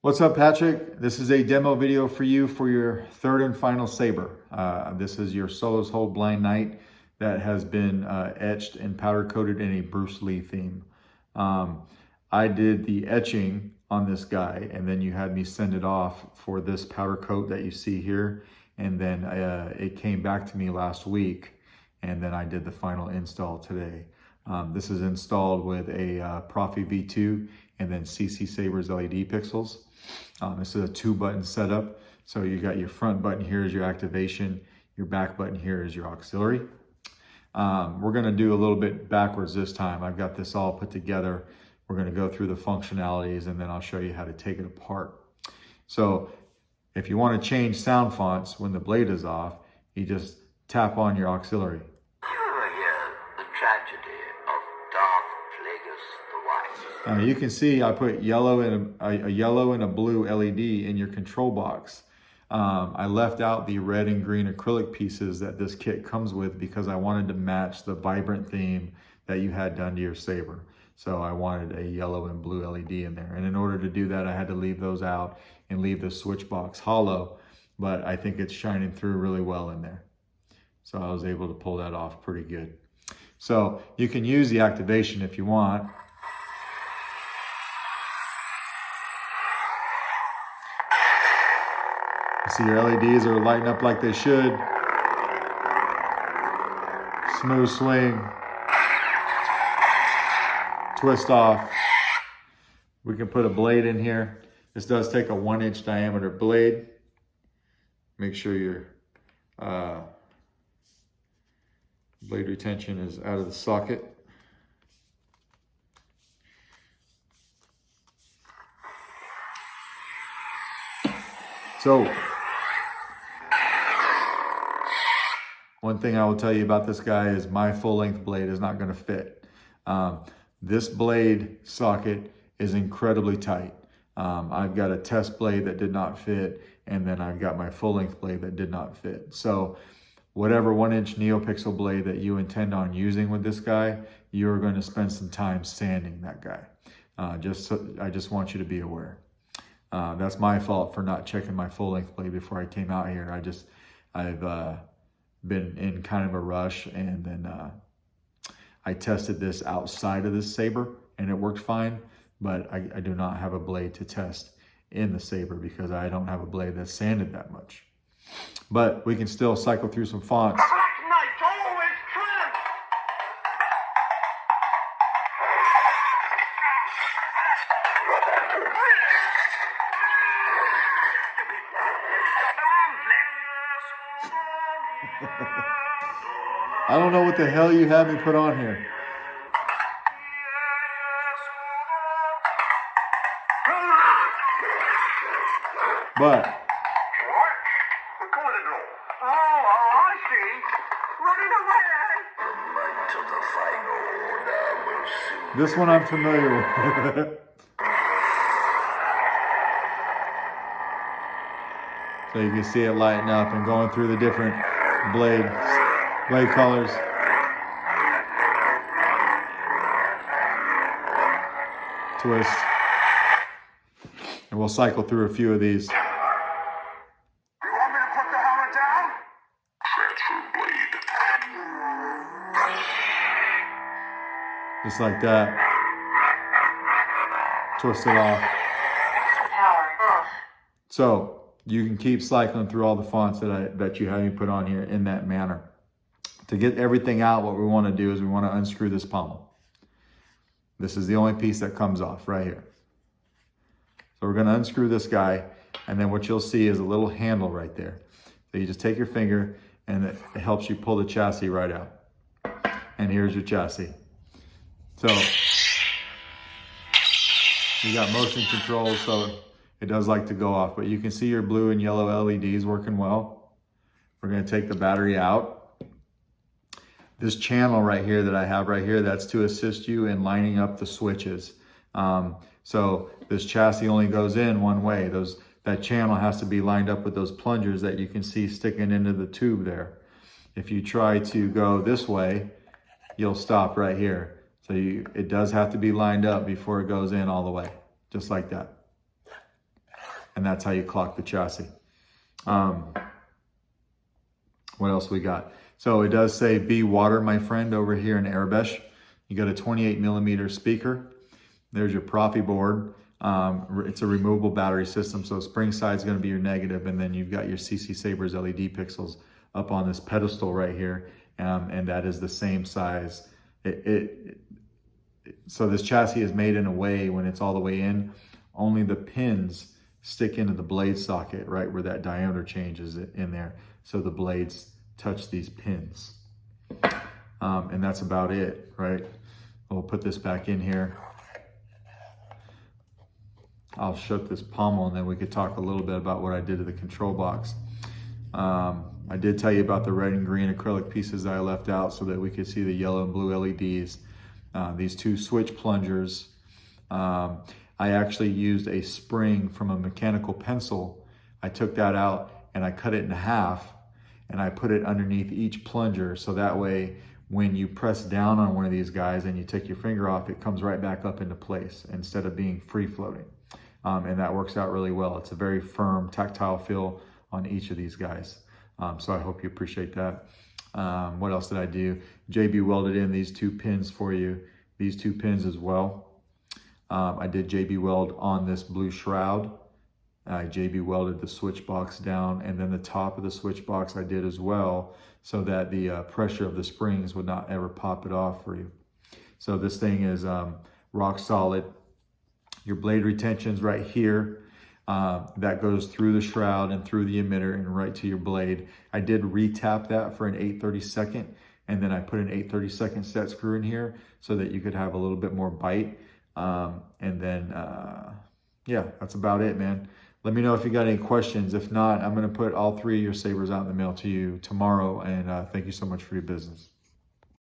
What's up, Patrick? This is a demo video for you for your third and final saber. This is your Solo's Hold Blind Knight that has been etched and powder coated in a Bruce Lee theme. I did the etching on this guy, and then you had me send it off for this powder coat that you see here. And then it came back to me last week, and then I did the final install today. This is installed with a Proffie V2 and then CCSabers LED pixels. This is a 2-button setup. So you got your front button here is your activation, your back button here is your auxiliary. We're gonna do a little bit backwards this time. I've got this all put together. We're gonna go through the functionalities and then I'll show you how to take it apart. So if you wanna change sound fonts when the blade is off, you just tap on your auxiliary. You can see I put yellow and a yellow and a blue LED in your control box. I left out the red and green acrylic pieces that this kit comes with because I wanted to match the vibrant theme that you had done to your saber. So I wanted a yellow and blue LED in there. And in order to do that, I had to leave those out and leave the switch box hollow, but I think it's shining through really well in there. So I was able to pull that off pretty good. So you can use the activation if you want. See, your LEDs are lighting up like they should. Smooth swing. Twist off. We can put a blade in here. This does take a 1-inch diameter blade. Make sure your blade retention is out of the socket. So, one thing I will tell you about this guy is my full-length blade is not going to fit. This blade socket is incredibly tight. I've got a test blade that did not fit, and then I've got my full-length blade that did not fit. So whatever 1-inch NeoPixel blade that you intend on using with this guy, you're going to spend some time sanding that guy. I just want you to be aware. That's my fault for not checking my full-length blade before I came out here. I've been in kind of a rush, and then I tested this outside of this saber and it worked fine, but I do not have a blade to test in the saber because I don't have a blade that's sanded that much. But we can still cycle through some fonts. I don't know what the hell you have me put on here. But this one I'm familiar with. So you can see it lighting up and going through the different blade colors. Twist. And we'll cycle through a few of these. You want me to put the hammer down? Transfer blade. Just like that. Twist it off. Power off. So you can keep cycling through all the fonts that you have me put on here in that manner. To get everything out, what we want to do is we want to unscrew this pommel. This is the only piece that comes off right here. So we're going to unscrew this guy, and then what you'll see is a little handle right there. So you just take your finger and it helps you pull the chassis right out. And here's your chassis. So you got motion controls, so it does like to go off, but you can see your blue and yellow LEDs working well. We're going to take the battery out. This channel right here that I have right here, that's to assist you in lining up the switches. So this chassis only goes in one way. That channel has to be lined up with those plungers that you can see sticking into the tube there. If you try to go this way, you'll stop right here. So it does have to be lined up before it goes in all the way, just like that. and that's how you clock the chassis. What else we got? So it does say be water, my friend, over here in Arabesh. You got a 28 millimeter speaker. There's your Proffie board. It's a removable battery system, so spring side is going to be your negative, and then you've got your CCSabers LED pixels up on this pedestal right here, and that is the same size. So this chassis is made in a way when it's all the way in, only the pins stick into the blade socket, right where that diameter changes in there. So the blades touch these pins. And that's about it, right? We'll put this back in here. I'll shut this pommel and then we could talk a little bit about what I did to the control box. I did tell you about the red and green acrylic pieces that I left out so that we could see the yellow and blue LEDs. These two switch plungers. I actually used a spring from a mechanical pencil. I took that out and I cut it in half and I put it underneath each plunger, so that way when you press down on one of these guys and you take your finger off, it comes right back up into place instead of being free floating. And that works out really well. It's a very firm tactile feel on each of these guys. So I hope you appreciate that. What else did I do? JB welded in these two pins for you. These two pins as well. I did JB weld on this blue shroud. I JB welded the switch box down, and then the top of the switch box I did as well, so that the pressure of the springs would not ever pop it off for you. So this thing is rock solid. Your blade retention's right here. That goes through the shroud and through the emitter and right to your blade. I did retap that for an 8/32, and then I put an 8/32 set screw in here so that you could have a little bit more bite. And then, yeah, that's about it, man. Let me know if you got any questions. If not, I'm going to put all three of your sabers out in the mail to you tomorrow. And thank you so much for your business.